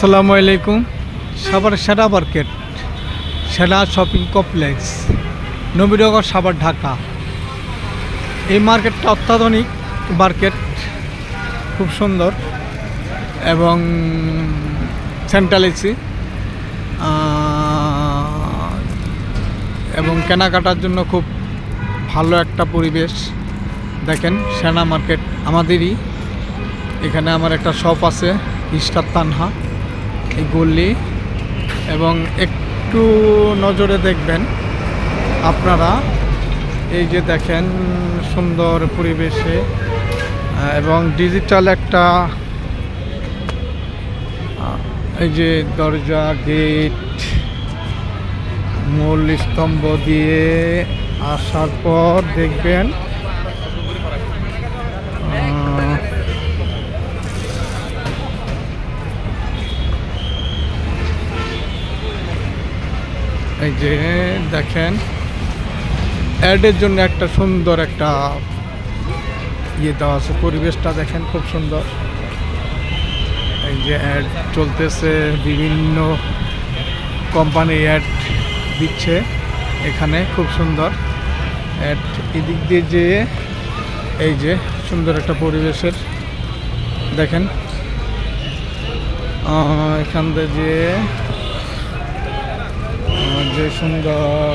আসসালামু আলাইকুম। সাভার সেরা মার্কেট, সেরা শপিং কমপ্লেক্স, নবীনগর, সাভার, ঢাকা। এই মার্কেটটা অত্যাধুনিক মার্কেট, খুব সুন্দর এবং সেন্ট্রাল এসি এবং কেনাকাটার জন্য খুব ভালো একটা পরিবেশ। দেখেন সেনা মার্কেট আমাদেরই এখানে। আমার একটা শপ আছে, ইস্টার তানহা, এই গল্লি। এবং একটু নজরে দেখবেন আপনারা, এই যে দেখেন সুন্দর পরিবেশে এবং ডিজিটাল একটা এই যে দরজা, গেট, মূল স্তম্ভ দিয়ে আসার পর দেখবেন এই যে দেখেন অ্যাডের জন্য একটা সুন্দর একটা ইয়ে দেওয়া আছে। পরিবেশটা দেখেন খুব সুন্দর। এই যে অ্যাড চলতেছে, বিভিন্ন কোম্পানি অ্যাড দিচ্ছে এখানে, খুব সুন্দর অ্যাড। এদিক দিয়ে যে এই যে সুন্দর একটা পরিবেশের দেখেন, এখান দিয়ে যে সুন্দর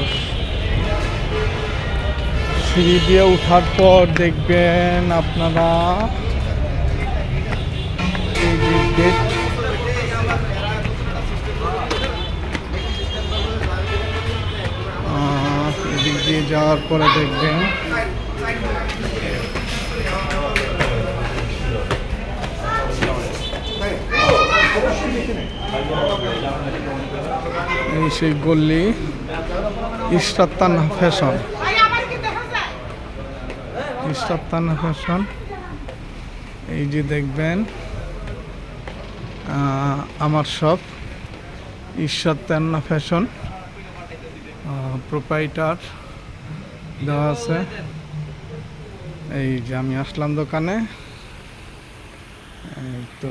সিঁড়ি দিয়ে ওঠার পর দেখবেন আপনারা এই যে গেট, এদিক দিয়ে যাওয়ার পরে দেখবেন এই সেই গল্লি, star Tanha fashion, star Tanha fashion. এই যে দেখবেন আমার shop, star Tanha fashion, proprietor দেওয়া আছে। এই যে আমি আসলাম দোকানে, এই তো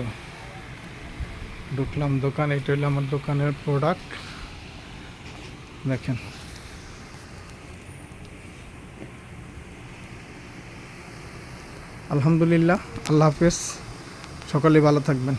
ঢুকলাম দোকানে। এটা হলো আমার দোকানের প্রোডাক্ট দেখেন। আলহামদুলিল্লাহ, আল্লাহ হাফেজ, সকলে ভালো থাকবেন।